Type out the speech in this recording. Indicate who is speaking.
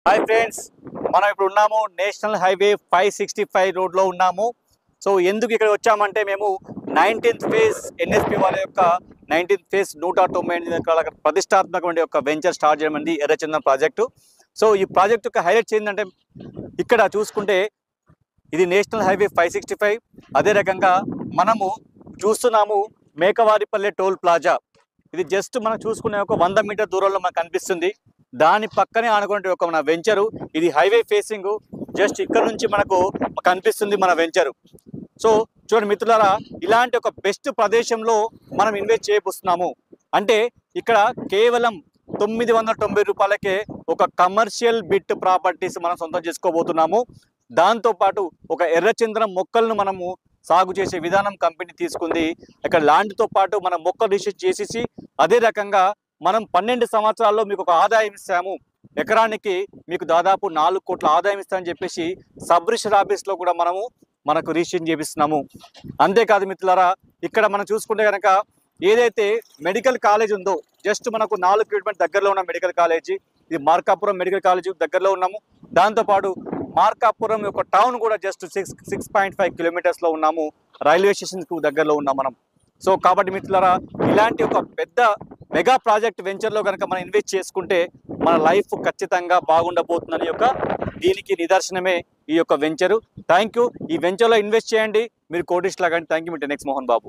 Speaker 1: Hi friends, మనం ఇప్పుడు ఉన్నాము నేషనల్ హైవే 565 రోడ్లో ఉన్నాము. సో ఎందుకు ఇక్కడ వచ్చామంటే మేము 19th ఫేజ్ ఎన్ఎస్పి వాళ్ళ యొక్క 19th ఫేజ్ 198 ఎకరాల ప్రతిష్టాత్మకమైన యొక్క వెంచర్ స్టార్ట్ చేయమంది ఎర్రచందనం ప్రాజెక్టు. సో ఈ ప్రాజెక్ట్ యొక్క హైలైట్స్ ఏంటంటే ఇక్కడ చూసుకుంటే ఇది నేషనల్ హైవే 565. అదే రకంగా మనము చూస్తున్నాము మేకవారిపల్లె టోల్ ప్లాజా. ఇది జస్ట్ మనం చూసుకునే ఒక 100 మీటర్ దూరంలో మనకు కనిపిస్తుంది. దాని పక్కనే ఆనుకునే ఒక మన వెంచరు. ఇది హైవే ఫేసింగ్. జస్ట్ ఇక్కడ నుంచి మనకు కనిపిస్తుంది మన వెంచరు. సో చూడండి మిత్రులారా, ఇలాంటి ఒక బెస్ట్ ప్రదేశంలో మనం ఇన్వెస్ట్ చేయబోతున్నాము. అంటే ఇక్కడ కేవలం 990 రూపాయలకే ఒక కమర్షియల్ బిట్ ప్రాపర్టీస్ మనం సొంతం చేసుకోబోతున్నాము. దాంతోపాటు ఒక ఎర్రచందనం మొక్కలను మనము సాగు చేసే విధానం కంపెనీ తీసుకుంది. ఇక్కడ ల్యాండ్తో పాటు మనం మొక్కలు రీసెర్చ్ చేసేసి అదే రకంగా మనం 12 సంవత్సరాల్లో మీకు ఒక ఆదాయం ఇస్తాము, ఎకరానికి మీకు దాదాపు 4 కోట్ల ఆదాయం ఇస్తామని చెప్పేసి సబ్ రిజిస్టర్ ఆఫీస్లో కూడా మనకు రిజిస్ట్రేషన్ చేపిస్తున్నాము. అంతేకాదు మిత్రులారా, ఇక్కడ మనం చూసుకుంటే కనుక ఏదైతే మెడికల్ కాలేజ్ ఉందో జస్ట్ మనకు 4 కిలోమీటర్ దగ్గరలో ఉన్న మెడికల్ కాలేజీ, ఇది మార్కాపురం మెడికల్ కాలేజీ దగ్గరలో ఉన్నాము. దాంతోపాటు మార్కాపురం యొక్క టౌన్ కూడా జస్ట్ 6.5 కిలోమీటర్స్లో ఉన్నాము. రైల్వే స్టేషన్కు దగ్గరలో ఉన్నాం మనం. సో కాబట్టి మిత్రులారా, ఇలాంటి ఒక పెద్ద మెగా ప్రాజెక్ట్ వెంచర్లో కనుక మనం ఇన్వెస్ట్ చేసుకుంటే మన లైఫ్ ఖచ్చితంగా బాగుండబోతుందని దీనికి నిదర్శనమే ఈ యొక్క వెంచరు. Thank you. ఈ వెంచర్లో ఇన్వెస్ట్ చేయండి, మీరు కోటీశ్వరులు. Thank you. Me 10X Mohan Babu.